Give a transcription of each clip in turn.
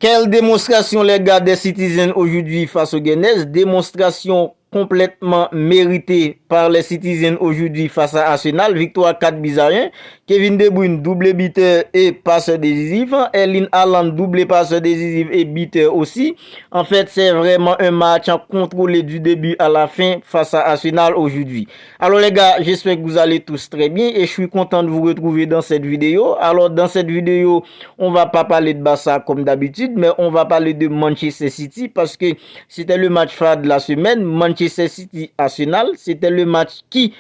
Quelle démonstration les gars des Citizens aujourd'hui face aux Gunners. Démonstration complètement méritée par les Citizens aujourd'hui face à Arsenal. Victoire 4-1. Kevin De Bruyne, double buteur et passeur décisif. Erling Haaland, double passeur décisif et buteur aussi. En fait, c'est vraiment un match contrôlé du début à la fin face à Arsenal aujourd'hui. Alors les gars, j'espère que vous allez tous très bien et je suis content de vous retrouver dans cette vidéo. Alors dans cette vidéo, on va pas parler de Barça comme d'habitude, mais on va parler de Manchester City parce que c'était le match phare de la semaine. Manchester City-Arsenal, c'était le match qui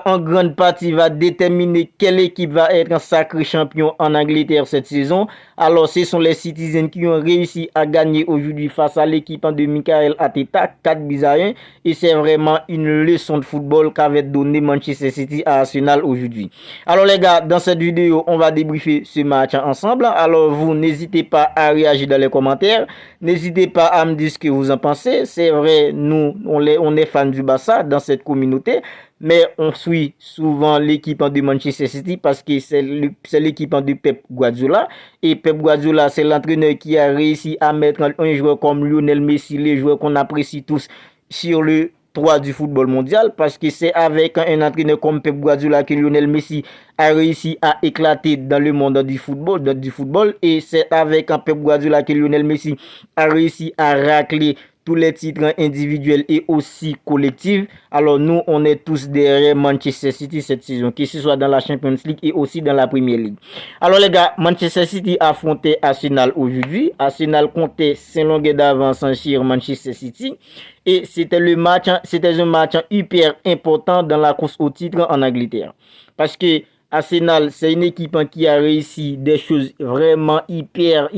en grande partie va déterminer quelle équipe va être un sacré champion en Angleterre cette saison. Alors ce sont les Citizens qui ont réussi à gagner aujourd'hui face à l'équipe de Mikel Arteta 4-1 et c'est vraiment une leçon de football qu'avait donné Manchester City à Arsenal aujourd'hui. Alors les gars, dans cette vidéo, on va débriefer ce match ensemble. Alors vous n'hésitez pas à réagir dans les commentaires. N'hésitez pas à me dire ce que vous en pensez. C'est vrai, nous on est fans du Barça dans cette communauté. Mais on suit souvent l'équipe de Manchester City parce que c'est l'équipe de Pep Guardiola. Et Pep Guardiola, c'est l'entraîneur qui a réussi à mettre un joueur comme Lionel Messi, les joueurs qu'on apprécie tous, sur le toit du football mondial. Parce que c'est avec un entraîneur comme Pep Guardiola que Lionel Messi a réussi à éclater dans le monde du football. Et c'est avec un Pep Guardiola que Lionel Messi a réussi à racler tous les titres individuels et aussi collectifs. Alors nous, on est tous derrière Manchester City cette saison, que ce soit dans la Champions League et aussi dans la Premier League. Alors les gars, Manchester City affrontait Arsenal aujourd'hui. Arsenal comptait 5 longueurs d'avance sur Manchester City. Et c'était un match hyper important dans la course au titre en Angleterre. Parce que Arsenal, c'est une équipe qui a réussi des choses vraiment hyper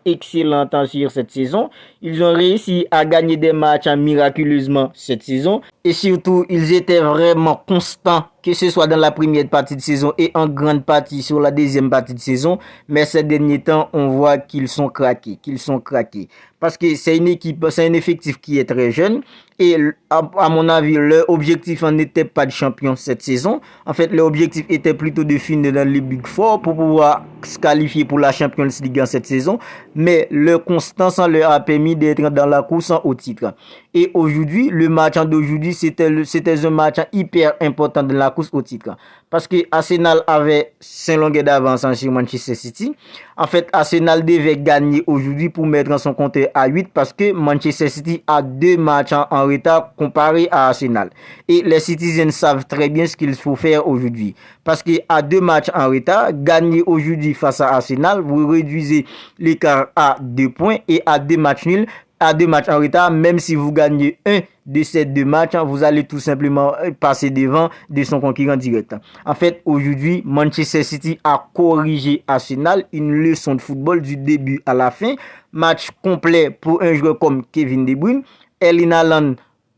excellentes sur cette saison. Ils ont réussi à gagner des matchs miraculeusement cette saison. Et surtout, ils étaient vraiment constants, que ce soit dans la première partie de saison et en grande partie sur la deuxième partie de saison. Mais ces derniers temps, on voit qu'ils sont craqués. Parce que c'est une équipe, c'est un effectif qui est très jeune. Et à mon avis, leur objectif n'était pas de champion cette saison. En fait, leur objectif était plutôt de finir dans les Big Four pour pouvoir se qualifier pour la Champions League en cette saison. Mais leur constance leur a permis d'être dans la course au titre. Et aujourd'hui, le match d'aujourd'hui, c'était un match hyper important de la course au titre. Parce que Arsenal avait 5 longueurs d'avance sur Manchester City. En fait, Arsenal devait gagner aujourd'hui pour mettre son compteur à 8 parce que Manchester City a 2 matchs en retard comparé à Arsenal. Et les Citizens savent très bien ce qu'il faut faire aujourd'hui. Parce qu'à 2 matchs en retard, gagner aujourd'hui face à Arsenal, vous réduisez l'écart à 2 points et à 2 matchs nuls. À 2 matchs en retard, même si vous gagnez un de ces 2 matchs, vous allez tout simplement passer devant de son concurrent direct. En fait, aujourd'hui, Manchester City a corrigé Arsenal, une leçon de football du début à la fin. Match complet pour un joueur comme Kevin De Bruyne. Erling Haaland,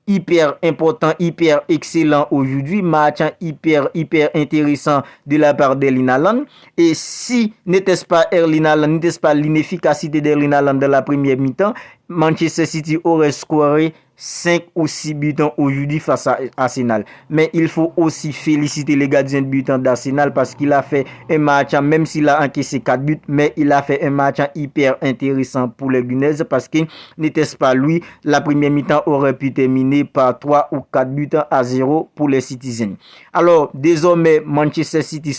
hyper important, hyper excellent aujourd'hui, match hyper intéressant de la part d'Erling Haaland. Et si n'était-ce pas Erling Haaland, n'était-ce pas l'inefficacité d'Erling Haaland dans la première mi-temps, Manchester City aurait scoré 5 ou 6 buts aujourd'hui face à Arsenal. Mais il faut aussi féliciter les gardiens de but d'Arsenal parce qu'il a fait un match, même s'il a encaissé 4 buts, mais il a fait un match hyper intéressant pour les Gunners parce que n'était-ce pas lui, la première mi-temps aurait pu terminer par 3 ou 4 buts à 0 pour les Citizens. Alors, désormais, Manchester City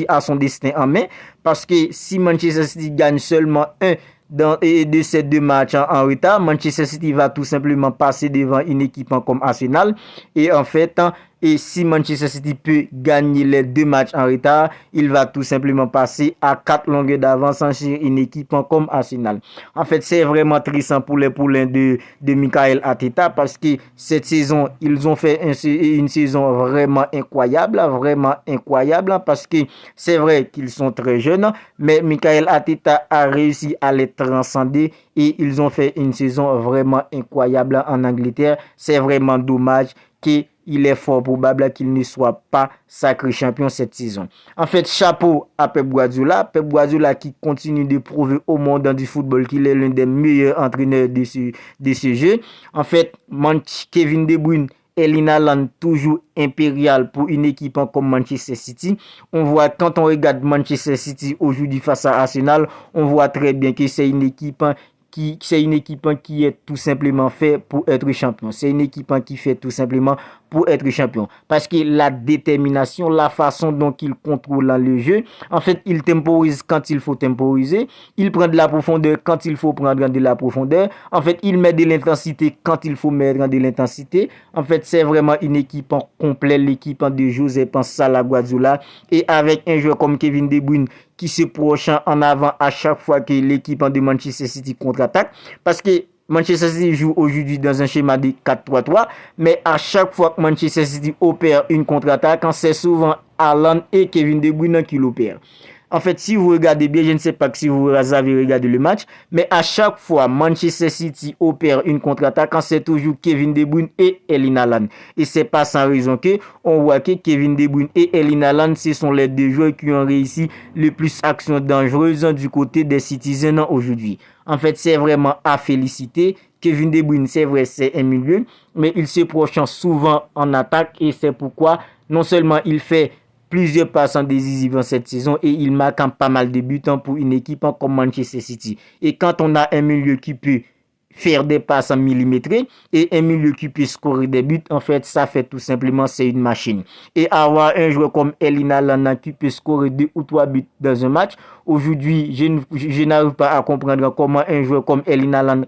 a son destin en main parce que si Manchester City gagne seulement un de ces 2 matchs en retard, Manchester City va tout simplement passer devant une équipe comme Arsenal. Et en fait, et si Manchester City peut gagner les 2 matchs en retard, il va tout simplement passer à 4 longueurs d'avance sur une équipe comme Arsenal. En fait, c'est vraiment triste pour les poulains de Mikel Arteta parce que cette saison, ils ont fait une saison vraiment incroyable parce que c'est vrai qu'ils sont très jeunes, mais Mikel Arteta a réussi à les transcender et ils ont fait une saison vraiment incroyable en Angleterre. C'est vraiment dommage qu'il est fort probable qu'il ne soit pas sacré champion cette saison. En fait, chapeau à Pep Guardiola. Pep Guardiola qui continue de prouver au monde du football qu'il est l'un des meilleurs entraîneurs de ce jeu. En fait, Kevin De Bruyne Erling Haaland toujours impérial pour une équipe comme Manchester City. On voit quand on regarde Manchester City aujourd'hui face à Arsenal, on voit très bien que c'est une équipe qui est tout simplement fait pour être champion. C'est une équipe qui fait tout simplement pour être champion. Parce que la détermination, la façon dont il contrôle le jeu, en fait, il temporise quand il faut temporiser. Il prend de la profondeur quand il faut prendre de la profondeur. En fait, il met de l'intensité quand il faut mettre de l'intensité. En fait, c'est vraiment une équipe en complet, l'équipe de Josep Sala Guardiola. Et avec un joueur comme Kevin De Bruyne qui se projette en avant à chaque fois que l'équipe de Manchester City contre-attaque. Parce que Manchester City joue aujourd'hui dans un schéma de 4-3-3, mais à chaque fois que Manchester City opère une contre-attaque, c'est souvent Haaland et Kevin De Bruyne qui l'opèrent. En fait, si vous regardez bien, je ne sais pas si vous avez regardé le match, mais à chaque fois Manchester City opère une contre-attaque, c'est toujours Kevin De Bruyne et Erling Haaland. Et c'est pas sans raison que on voit que Kevin De Bruyne et Erling Haaland, ce sont les deux joueurs qui ont réussi le plus actions dangereuses du côté des Citizens aujourd'hui. En fait, c'est vraiment à féliciter. Kevin De Bruyne, c'est vrai, c'est un milieu, mais il se projette souvent en attaque et c'est pourquoi non seulement il fait plusieurs passes décisives en cette saison et il marque pas mal de buts pour une équipe comme Manchester City. Et quand on a un milieu qui peut faire des passes millimétrées et un milieu qui peut scorer des buts, en fait, ça fait tout simplement, c'est une machine. Et avoir un joueur comme Erling Haaland qui peut scorer 2 ou 3 buts dans un match, aujourd'hui, je n'arrive pas à comprendre comment un joueur comme Erling Haaland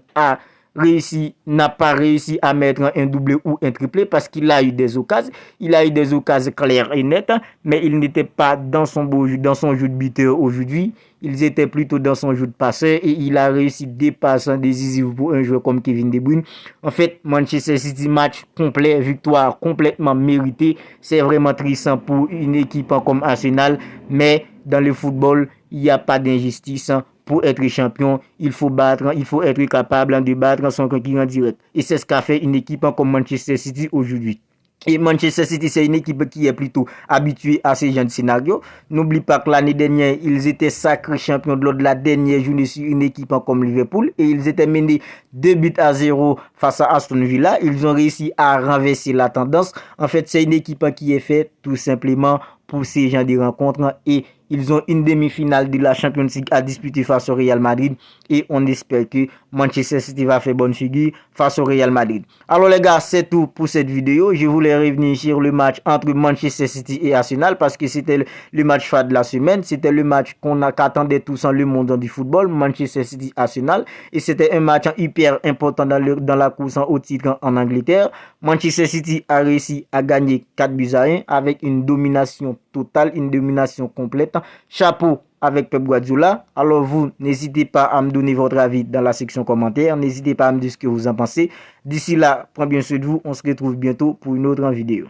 n'a pas réussi à mettre un doublé ou un triplé parce qu'il a eu des occasions. Il a eu des occasions claires et nettes, mais il n'était pas dans son jeu de buteur aujourd'hui. Il était plutôt dans son jeu de passeur et il a réussi des passes décisives pour un joueur comme Kevin De Bruyne. En fait, Manchester City, match complet, victoire complètement méritée. C'est vraiment triste pour une équipe comme Arsenal, mais dans le football, il n'y a pas d'injustice. Pour être champion, il faut être capable de battre son concurrent direct. Et c'est ce qu'a fait une équipe comme Manchester City aujourd'hui. Et Manchester City, c'est une équipe qui est plutôt habituée à ce genre de scénario. N'oublie pas que l'année dernière, ils étaient sacrés champions lors de la dernière journée sur une équipe comme Liverpool. Et ils étaient menés 2-0 face à Aston Villa. Ils ont réussi à renverser la tendance. En fait, c'est une équipe qui est faite tout simplement pour ces genres de rencontres. Et ils ont une demi-finale de la Champions League à disputer face au Real Madrid. Et on espère que Manchester City va faire bonne figure face au Real Madrid. Alors les gars, c'est tout pour cette vidéo. Je voulais revenir sur le match entre Manchester City et Arsenal parce que c'était le match phare de la semaine. C'était le match qu'attendait tous en le monde du football, Manchester City-Arsenal. Et c'était un match hyper important dans la course au titre en Angleterre. Manchester City a réussi à gagner 4-1 avec une domination totale, une domination complète. Chapeau avec Pep Guardiola. Alors vous, n'hésitez pas à me donner votre avis dans la section commentaire. N'hésitez pas à me dire ce que vous en pensez. D'ici là, prenez bien soin de vous. On se retrouve bientôt pour une autre vidéo.